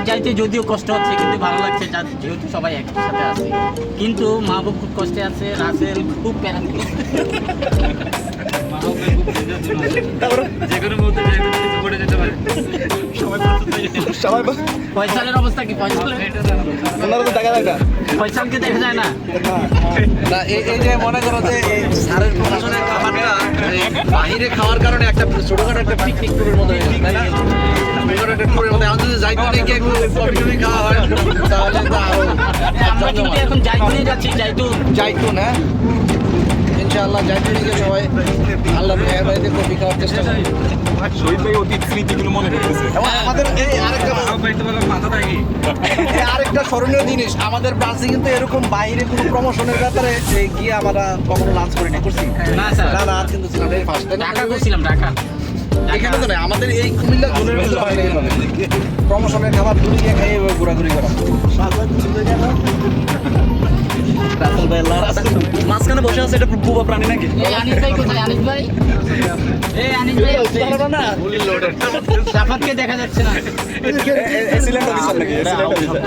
যাইতে যদিও কষ্ট হচ্ছে, কিন্তু ভালো লাগছে যেহেতু সবাই একসাথে আছে। কিন্তু মাহবুব খুব কষ্টে আছে, রাসেল খুব প্যারা দিচ্ছে। ফয়সালের অবস্থা কি? ফয়সালকে দেখা যায় না। এই যে মনে করো যে সারের প্রশাসনের খাবারটা বাইরে খাওয়ার কারণে একটা ছোটখাটো একটা পিকনিক ট্যুরের মতো হয়ে গেছে, তাই না? ছোটখাটো একটা ট্যুরের মতো এখন যদি যাইতুনে গিয়ে একটু কফি খাওয়া হয় তাহলে তো আরো আমরা কিন্তু এখন জাইতুনে যাচ্ছি। যাইতুন, হ্যাঁ ইনশাআল্লাহ যাইতুনে গিয়ে সবাই আল্লাহ মেহরবানিতে কফি খাওয়ার চেষ্টা করি। শহীদ ভাই অতীত স্মৃতিগুলো মনে করতেছে। এবং আমাদের এই আরেকটা স্মরণীয় জিনিস, আমাদের ব্রাঞ্চে কিন্তু এরকম বাইরে কোনো প্রমোশনের ব্যাপারে গিয়ে আমরা কখনো লাঞ্চ করি না, করছি না স্যার, না আর কিন্তু ছিলাম এই ফার্স্ট ঢাকা করছিলাম। ঢাকা এখানে তো নয়, আমাদের এই কুমিল্লা জোনের মধ্যে হয় না এইভাবে প্রমোশনের খাবার দূরে গিয়ে খাই ঘোরাঘুরি করা। মাঝখানে বসে আছে, এটা বুবা প্রাণী নাকি? আনিস ভাই কোথায়? আনিস ভাই, আনিস ভাই সাফাতকে দেখা যাচ্ছে না। এক্সিলেন্ট অফিসার নাকি? Excellent officer.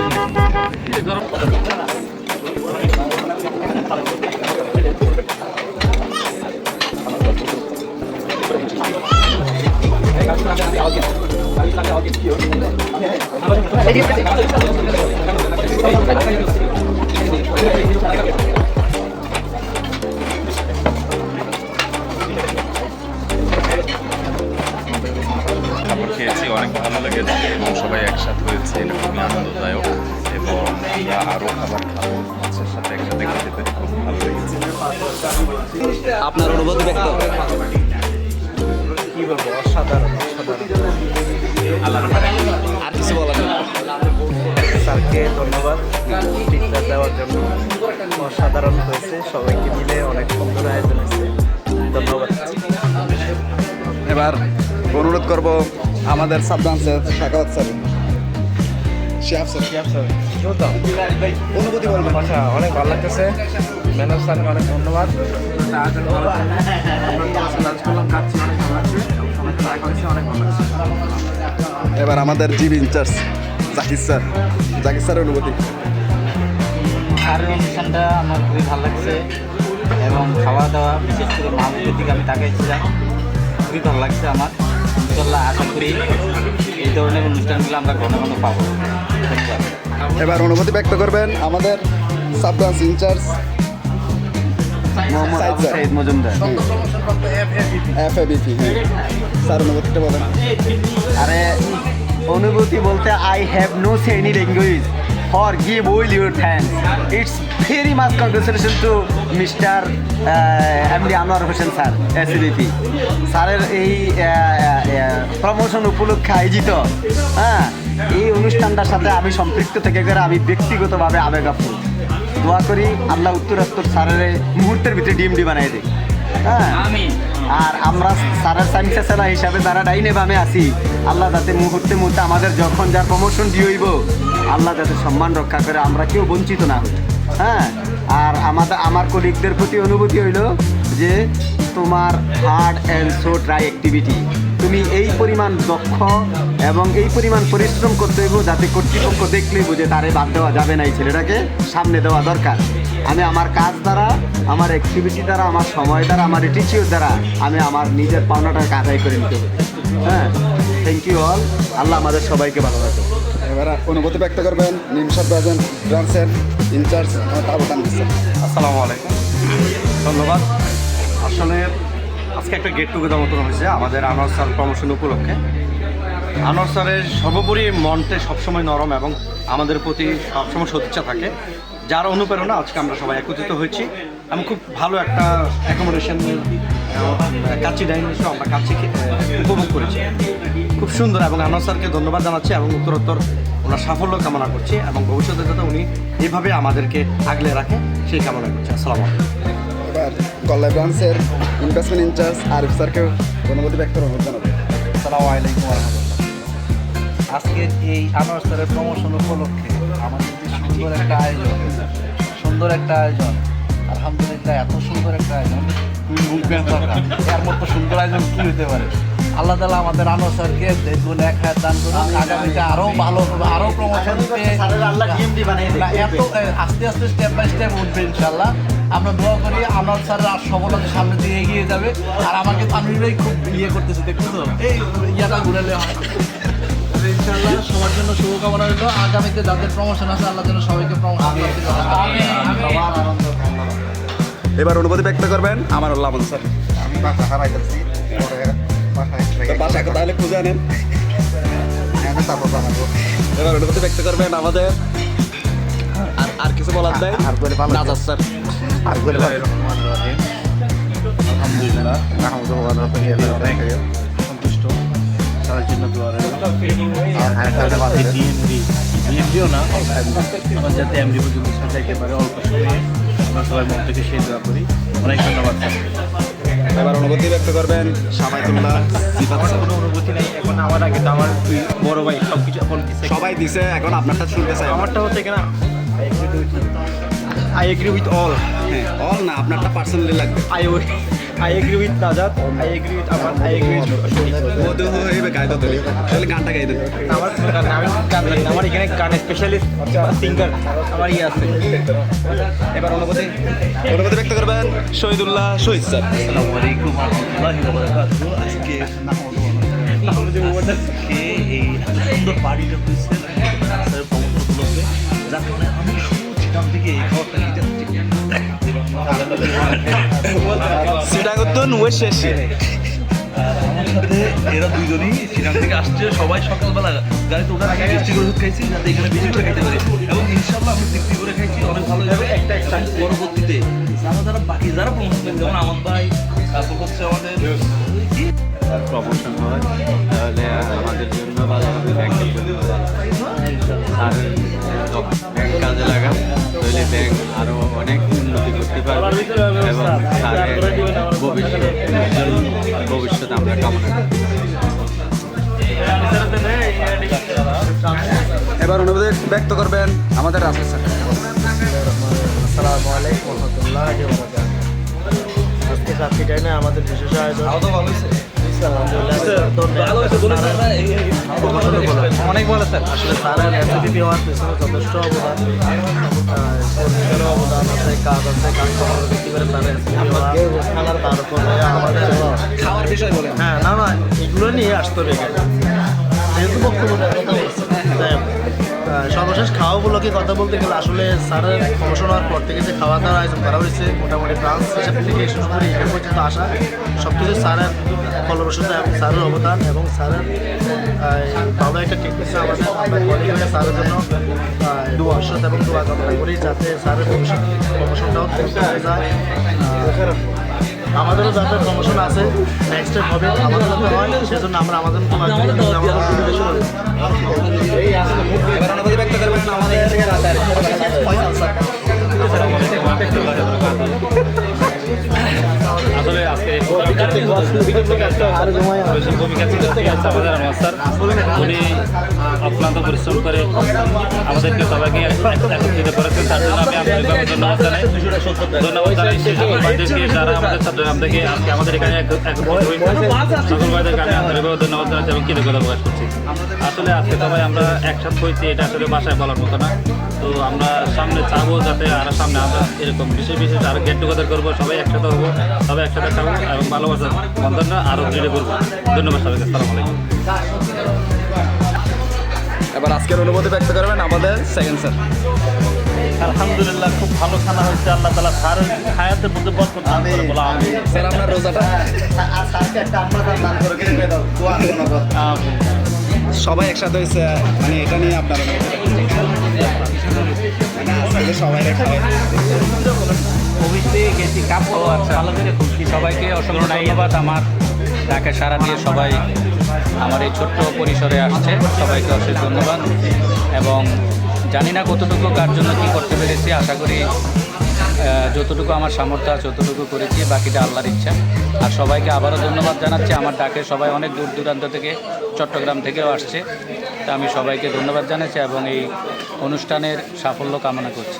খেয়েছি, অনেক ভালো লেগেছে এবং সবাই একসাথে হয়েছে, এটা খুবই আনন্দদায়ক এবং আমরা আরও খাবার খাবো মাছের সাথে একসাথে খেতে পেরে খুব ভালো লেগেছে। আপনার অনুভূতি ব্যক্ত কি বলবো? অসাধারণ আর কিছু বলার নেই। স্যারকে ধন্যবাদ টিকটা দেওয়ার জন্য। অসাধারণ হয়েছে, সবাইকে মিলে অনেক সুন্দর আয়োজন হয়েছে, ধন্যবাদ। এবার অনুরোধ করব আমাদের সাব ব্রাঞ্চের শাখাওয়াত স্যার, শিহাব স্যার অনুভূতি বলবেন। আচ্ছা, অনেক ভালো লাগতেছে। ম্যানেজার স্যারকে অনেক ধন্যবাদ। আয়োজন করার জন্য আমরা লাঞ্চ করলাম, খাচ্ছি, অনেক ভালো লাগছে, সবাইকে দেখা হয়েছে, অনেক ভালো লাগছে। এবার আমাদের জিবি ইনচার্জ জাকির স্যারের অনুভূতি। স্যারের অনুষ্ঠানটা আমার খুবই ভালো লাগছে এবং খাওয়া দাওয়া, বিশেষ করে মাহবুবের দিকে আমি তাকাইছিলাম, খুবই ভালো লাগছে আমার। ইনশাল্লাহ আশা করি এই ধরনের অনুষ্ঠানগুলো আমরা ঘন ঘন পাবো। ধন্যবাদ। এবার অনুভূতি ব্যক্ত করবেন আমাদের sub branch incharge Mohammad Saeed Abu sir, Saeed Majumder. FABP। Sir অনুভূতিটা বলেন। আরে অনুভূতি বলতে I have no say any language for give will your thanks. It's very much congratulation to mister MD Anwar Hossain sir, SABP স্যারের এই প্রমোশন উপলক্ষে আয়োজিত এই অনুষ্ঠানটার সাথে আমি সম্পৃক্ত থেকে করে আমি ব্যক্তিগতভাবে আবেগাপ্লুত। দোয়া করি আল্লাহ উত্তরাত্তর স্যারের মুহূর্তের ভিতরে ডিএমডি বানাই দেয়। আর আমরা স্যারের সাইন্সেসেলা হিসাবে যারা ডাইনে বামে আছি, আল্লাহ যাতে মুহূর্তে মুহূর্তে আমাদের যখন যার প্রমোশন দিয়ে হইব, আল্লাহ যাতে সম্মান রক্ষা করে আমরা কেউ বঞ্চিত না হই। আর আমার কলিগদের প্রতি অনুভূতি হইল যে তোমার hard and so dry activity, তুমি এই পরিমাণ দক্ষ এবং এই পরিমাণ পরিশ্রম করতে হইব যাতে কর্তৃপক্ষ দেখলেই বুঝে তারে বাদ দেওয়া যাবে না, এই ছেলেটাকে সামনে দেওয়া দরকার। আমি আমার কাজ দ্বারা, আমার অ্যাক্টিভিটি দ্বারা, আমার সময় দ্বারা, আমার অ্যাটিটিউড দ্বারা আমি আমার নিজের পাওনাটাকে আদায় করে নিতে হবে। Thank you all. আল্লাহ আমাদের সবাইকে ভালো রাখে। এবার অনুভূতি ব্যক্ত করবেন নিমসাদ ব্রাঞ্চের ইনচার্জ আবু তানভীর স্যার। আসসালামু আলাইকুম, ধন্যবাদ। আসলে আজকে একটা গেট টুগেদার মতন হয়েছে আমাদের আনোয়ার স্যার প্রমোশন উপলক্ষে। আনোয়ার স্যারের সর্বোপরি মনটা সবসময় নরম এবং আমাদের প্রতি সবসময় সদিচ্ছা থাকে, যার অনুপ্রেরণা আজকে আমরা সবাই একত্রিত হয়েছি। আমি খুব ভালো একটা অ্যাকোমোডেশন কাচ্চি ডাইনিং আমরা কাচ্চি উপভোগ করেছি, খুব সুন্দর। এবং আনোয়ার স্যারকে ধন্যবাদ জানাচ্ছি এবং উত্তরোত্তর ওনার সাফল্য কামনা করছি এবং ভবিষ্যতে যাতে উনি এইভাবে আমাদেরকে আগলে রাখে সেই কামনা করছি। আসসালামু আলাইকুম। এবার কল্যাণ ব্রাঞ্চের ইনভেস্টমেন্ট ইনচার্জ আরিফ স্যারকেও অনুমতি ব্যক্ত অনুরোধ জানাবো। আসসালামু আলাইকুম রহমতুল্লাহ। আজকের এই আনোয়ার স্যারের প্রমোশন উপলক্ষে আমাদের যে সুন্দর একটা আয়োজন, আলহামদুলিল্লাহ এত সুন্দর একটা আয়োজন, এর মতো সুন্দর আয়োজন কী হতে পারে। আল্লাহ তাআলা আমাদের আনোয়ার স্যারকে দেখুন এক হাত দান করুন, আগামীতে আরও ভালো হবে, আরও প্রমোশন আস্তে আস্তে স্টেপ বাই স্টেপ উঠবে ইনশাল্লাহ। আমরা দোয়া করি আনোয়ার স্যারের আর সফলতা সামনে দিয়ে এগিয়ে যাবে। আর আমাকে তানভীরই খুব করতেছে, দেখছো তো এই ইয়াটা ঘুরালে হয়। ইনশাল্লাহ সবার জন্য শুভকামনা রইল। আগামীতে যাদের প্রমোশন আছে আল্লাহ যেন সবাইকে প্রমোশন করতে এবার অনুভূতি ব্যক্ত করবেন আমার লাবণ স্যার। আমি বাসা হারাইতেছি, পরে বাসায় বাসাকে তাহলে খুঁজে আনেন। তারপর বানাবো। এবার অনুভূতি ব্যক্ত করবেন আমাদের আর কিছু বলার নাই নাজার স্যার। আলহামদুলিল্লাহ সন্তুষ্ট, তাদের জন্য দোয়া রইল। ডিএমডিও না, আমার যাতে এমডি পর্যন্ত সাজাইতে পারে অল্প সময়ে, আমরা সবাই মন থেকে সেই দোয়া করি। অনেক ধন্যবাদ স্যার। এবার অনুভূতি ব্যক্ত করবেন সামাইতুল্লাহ সিফাত স্যার। কোনো অনুভূতি নেই এখন, আমার আগে তো আমার দুই বড় ভাই সব কিছু এখন দিচ্ছে। সবাই দিছে, এখন আপনারটা শুনতে চাই। আমারটা হচ্ছে কিনা আই এগ্রি উইথ অল। হ্যাঁ, অল না, আপনারটা পার্সোনালি লাগবে। I agree with Najat, I agree with Aman, I agree with Shoni. মধু হইবে গাইতে তুলি, তাহলে গানটা গাই দেন। আমার কোনো গান আমি গান জানি না, আমার এখানে গানের স্পেশালিস্ট সিঙ্গার আমার আছে। এবার অনুভূতি ব্যক্ত করবেন শহীদুল্লাহ শহীদ স্যার। আসসালামু আলাইকুম ওয়া রাহমাতুল্লাহি ওয়া বারাকাতুহু। আজকে এই সুন্দর পার্টিটা হয়েছে স্যারের প্রমোশন উপলক্ষে, যার কারণে আমি শুধু সেখান থেকে এই খাবারটা নিয়ে যাচ্ছি। সিটাগতুন ওয়ে শেষে আর আমার সাথে এরা দুইজনই সেখান থেকে আসছে, সবাই সকালবেলা গাড়িতে ওঠার আগে মিষ্টি করে দুধ খাইছি যাতে এখানে বেশি করে খাইতে পারি, এবং ইনশাল্লাহ আমি তৃপ্তি করে খাইছি, অনেক ভালো যাবে। একটা পরবর্তীতে যারা বাকি যারা প্রমোশন করেন, যেমন আমার ভাই, তারপর হচ্ছে আমাদের প্রমোশন হয় তাহলে আমাদের জন্য ভালো হবে। ব্যাংকের জন্য আর ব্যাংক কাজে লাগান তাহলে ব্যাংক আরও অনেক উন্নতি করতে পারবে এবং তাদের ভবিষ্যৎ আমরা কামনা করি। এবার অনুভূতি ব্যক্ত করবেন আমাদের রাসেল স্যার। আসসালামু আলাইকুম ওয়া রাহমাতুল্লাহি ওয়া বারাকাতুহু। আজকে সাথী টাইমে আমাদের বিশেষ আয়োজন। অনেক ভালো স্যার, আসলে স্যারের এসিডিপি হওয়ার পেছনে যথেষ্ট অবদান, কর্মীদেরও অবদান আছে, কাজ আছে, কাজ করার ভিত্তি করে স্যারের এসিডিপি হওয়া, তারপরে আমাদের খাওয়ার বিষয় বলেন। হ্যাঁ না এগুলো নিয়ে আসতে হবে এখানে। যেহেতু বক্তব্য দেওয়ার কথা বলছি, সর্বশেষ খাওয়া উপলক্ষে কথা বলতে গেলে আসলে স্যারের প্রমোশন হওয়ার পর থেকে যে খাওয়া দাওয়ার আয়োজন করা হয়েছে, মোটামুটি ট্রান্স হিসাব থেকে শুরু করে এখানে পর্যন্ত আসা সব কিছু স্যারের ফলপ্রসূতা এবং স্যারের অবদান এবং স্যারের ভালো একটা টেকনিক্স আমাদের আমরা কলিগ হয়ে স্যারের জন্য ভবিষ্যৎ এবং দোয়া কামনা করি যাতে স্যারের প্রমোশনটাও দ্রুত হয়ে যায়। আমাদেরও যাতে প্রমোশন আছে, নেক্সট স্টেপ হবে, আমাদের যাতে হয়, সেজন্য আমরা আমাদের মতো এবার অনুভূতি ব্যক্ত করবেন আমাদের আসলে আজকে ভূমিকা আমাদের মাস্টার, উনি অক্লান্ত পরিশ্রম করে আমাদেরকে সবাইকে একত্রিত করেছেন, তার জন্য আমি আন্তরিকভাবে ধন্যবাদ জানাই। ধন্যবাদ জানাই সেই সকল ভাইদেরকে যারা আমাদের ছাত্র আমাদেরকে আজকে আমাদের এখানে একত্রিত হয়েছে, সকল ভাইদেরকে আমি আন্তরিকভাবে ধন্যবাদ জানাচ্ছি এবং কৃতজ্ঞতা প্রকাশ করছি। আসলে আজকে সবাই আমরা একসাথে হয়েছি, এটা আসলে বাসায় বলার মতো না। তো আমরা সামনে চাবো যাতে আরও সামনে আমরা এরকম বিশেষ আরও গেট টুগেদার করবো, সবাই একসাথে হবো, সবাই একসাথে খাবো এবং ভালোবাসার বন্ধনটা আরও দৃঢ় করবো। ধন্যবাদ সবাইকে, আসসালামু আলাইকুম। এবার আজকের অনুভূতি ব্যক্ত করবেন আমাদের সেকেন্ড স্যার। আলহামদুলিল্লাহ, খুব ভালো খানা হয়েছে। আল্লাহ তাআলা স্যারের হায়াতের মধ্যে বরকত দান করে, বলা আমি স্যার আপনার রোজাটা সবাই একসাথে হয়েছে, মানে এটা নিয়ে আপনার সবাই অফিসে গেছি কাপ ভালো করে খুঁজছি। সবাইকে অসংখ্য ধন্যবাদ। আমার তাকে সারা দিয়ে সবাই আমার এই ছোট্ট পরিসরে আসছে, সবাইকে অশেষ ধন্যবাদ। এবং জানি না কতটুকু কার জন্য কী করতে পেরেছি, আশা করি যতটুকু আমার সামর্থ্য আছে ততটুকু করেছি, বাকিটা আল্লাহর ইচ্ছা। আর সবাইকে আবারও ধন্যবাদ জানাচ্ছি। আমার ডাকে সবাই অনেক দূর দূরান্ত থেকে, চট্টগ্রাম থেকেও আসছে, তা আমি সবাইকে ধন্যবাদ জানাচ্ছি এবং এই অনুষ্ঠানের সাফল্য কামনা করছি।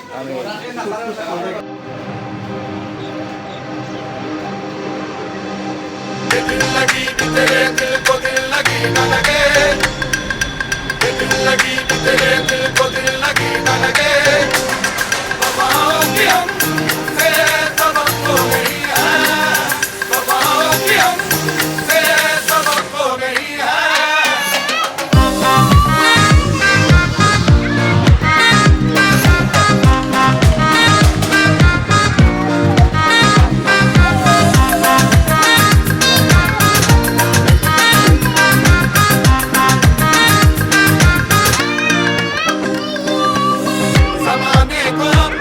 ज़माने को